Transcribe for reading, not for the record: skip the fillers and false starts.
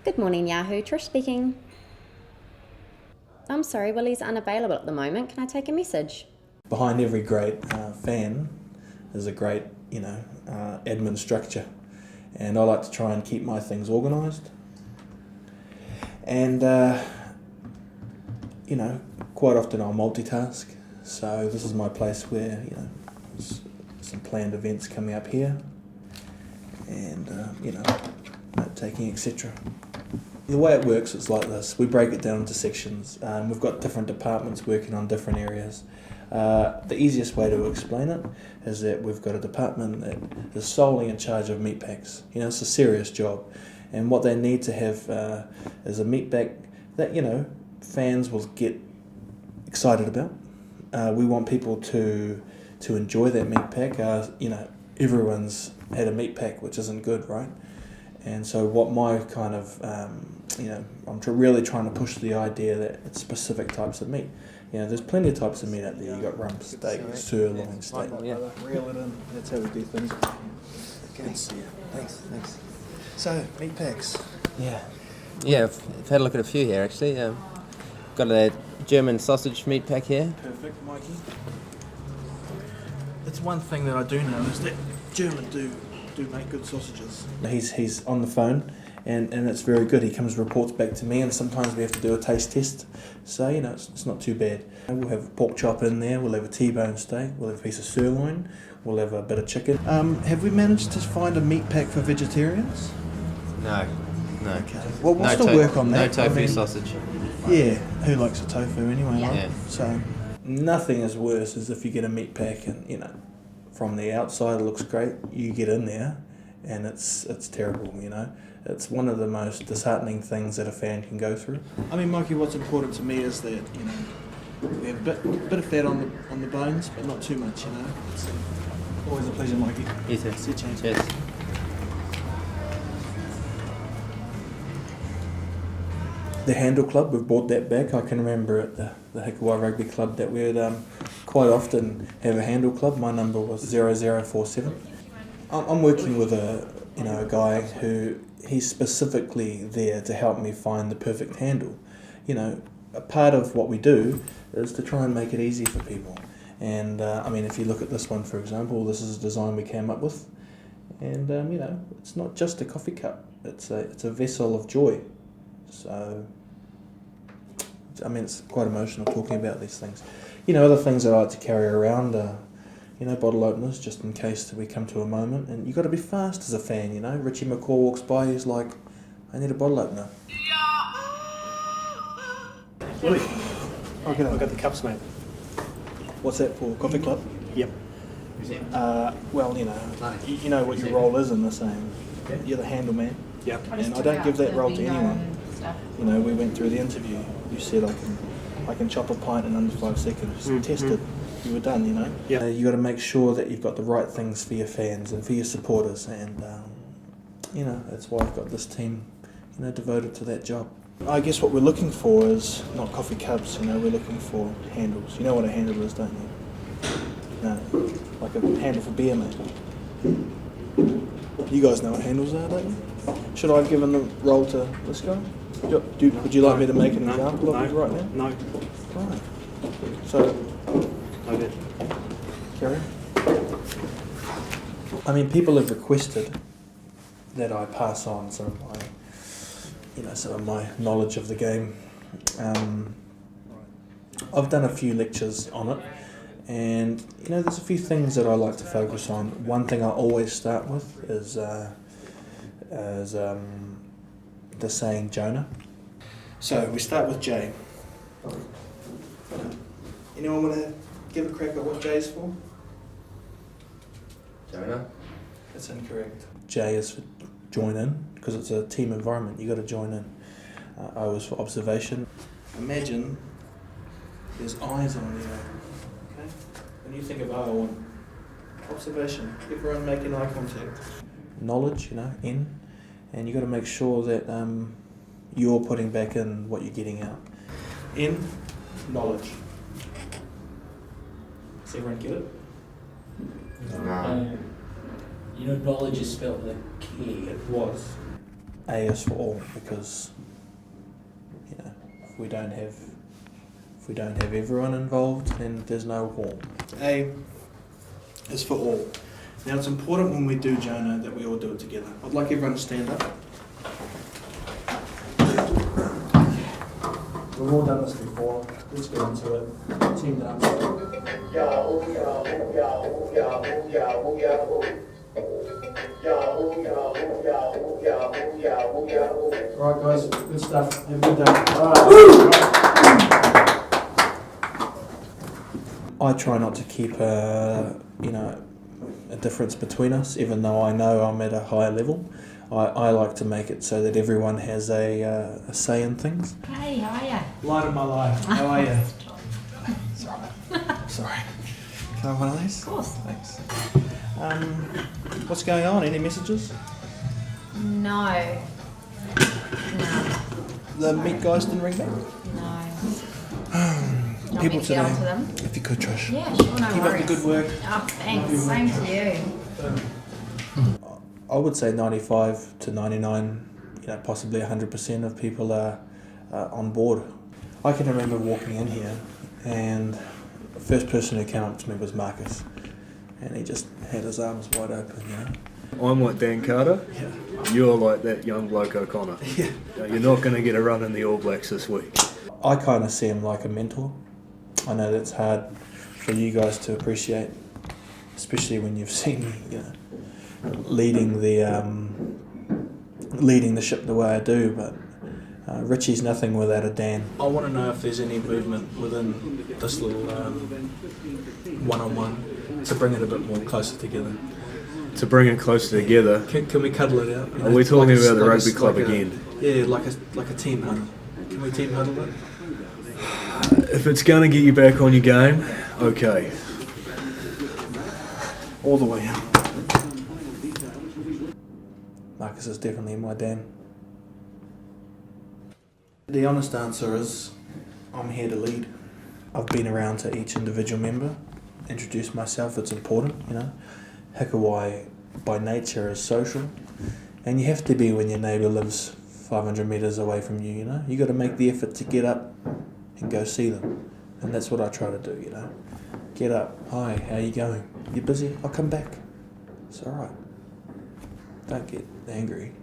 Good morning, Yahoo. Trish speaking. I'm sorry, Willy's unavailable at the moment. Can I take a message? Behind every great fan is a great, admin structure, and I like to try and keep my things organised. And quite often I'll multitask. So this is my place where there's some planned events coming up here, and note taking, etc. The way it works is like this. We break it down into sections. We've got different departments working on different areas. The easiest way to explain it is that we've got a department that is solely in charge of meat packs. It's a serious job, and what they need to have is a meat pack that fans will get excited about. We want people to enjoy that meat pack. Everyone's had a meat pack which isn't good, right? And so what my kind of, I'm really trying to push the idea that it's specific types of meat. There's plenty of types of meat out there. You've got rump steak, sirloin steak. Reel it in. That's how we do things. Good to see you. Thanks. So, meat packs. Yeah, I've had a look at a few here actually. Got a German sausage meat pack here. Perfect, Mikey. It's one thing that I do know is that German do make good sausages. He's on the phone, and it's very good. He comes and reports back to me, and sometimes we have to do a taste test. So it's not too bad. We'll have a pork chop in there. We'll have a T-bone steak. We'll have a piece of sirloin. We'll have a bit of chicken. Have we managed to find a meat pack for vegetarians? No. Okay. Well, we'll still work on that. No tofu sausage. Yeah, who likes a tofu anyway? Yeah. Right? So nothing is worse as if you get a meat pack and from the outside it looks great. You get in there and it's terrible. It's one of the most disheartening things that a fan can go through. I mean, Mikey, what's important to me is that we have a bit of fat on the bones, but not too much. It's always a pleasure, Mikey. You too. See you, James. Cheers. The handle club, we've brought that back. I can remember at the Hikawai Rugby Club that we'd quite often have a handle club. My number was 0047. I'm working with a guy who he's specifically there to help me find the perfect handle. A part of what we do is to try and make it easy for people. And if you look at this one, for example, this is a design we came up with, and it's not just a coffee cup. It's a vessel of joy. So, it's quite emotional talking about these things. Other things that I like to carry around are, bottle openers, just in case we come to a moment. And you've got to be fast as a fan, Richie McCaw walks by, he's like, I need a bottle opener. Willy, I've got the cups, mate. What's that for? Coffee club? Yep. Well, you know what your role is in this. You're the handle man. Yep. And I don't give that role to anyone. We went through the interview. You said I can chop a pint in under 5 seconds. Tested. You were done. Yeah. You got to make sure that you've got the right things for your fans and for your supporters, and that's why I've got this team, devoted to that job. I guess what we're looking for is not coffee cups. We're looking for handles. You know what a handle is, don't you? No, like a handle for beer, mate. You guys know what handles are, don't you? Should I have given the role to this guy? Would you like me to make an example of it right now? No. Right. So, Okay. Carry on. People have requested that I pass on some of my knowledge of the game. I've done a few lectures on it, and there's a few things that I like to focus on. One thing I always start with is the saying Jonah. So we start with J. Anyone want to give a crack at what J is for? Jonah? That's incorrect. J is for join in, because it's a team environment. You got to join in. O is for observation. Imagine there's eyes on there. Okay. When you think of O, observation. Everyone making eye contact. Knowledge, N, and you got to make sure that you're putting back in what you're getting out. N, knowledge. Does everyone get it? No. Knowledge is spelled with a K. It was. A is for all, because if we don't have everyone involved, then there's no wall. A is for all. Now it's important when we do Jonah that we all do it together. I'd like everyone to stand up. We've all done this before. Let's get into it. Team dance. Alright guys, good stuff. Have a good day. I try not to keep a difference between us, even though I know I'm at a higher level. I like to make it so that everyone has a say in things. Hey, how are ya? Light of my life. How are you? Sorry. Can I have one of these? Of course. Thanks. What's going on? Any messages? No. The meat guys didn't ring back? No. People to get today. onto them? If you could, Trish. Yeah, sure, no Keep worries. up the good work. Oh, thanks. Same to you. I would say 95 to 99, possibly 100% of people are on board. I can remember walking in here, and the first person who came up to me was Marcus, and he just had his arms wide open, I'm like Dan Carter. Yeah. You're like that young bloke O'Connor. Yeah. You're not going to get a run in the All Blacks this week. I kind of see him like a mentor. I know that's hard for you guys to appreciate, especially when you've seen me, leading the ship the way I do. But Richie's nothing without a Dan. I want to know if there's any movement within this little one-on-one to bring it a bit more closer together. To bring it closer together, Can we cuddle it out? are we talking about the rugby club again? Yeah, like a team huddle. Can we team huddle it? If it's going to get you back on your game, okay. All the way out. Marcus is definitely my Dan. The honest answer is, I'm here to lead. I've been around to each individual member, introduce myself, it's important, Hikawai by nature is social, and you have to be when your neighbour lives 500 metres away from you, You got to make the effort to get up and go see them, and that's what I try to do, Get up, hi, how you going? You busy? I'll come back. It's alright. Don't get angry.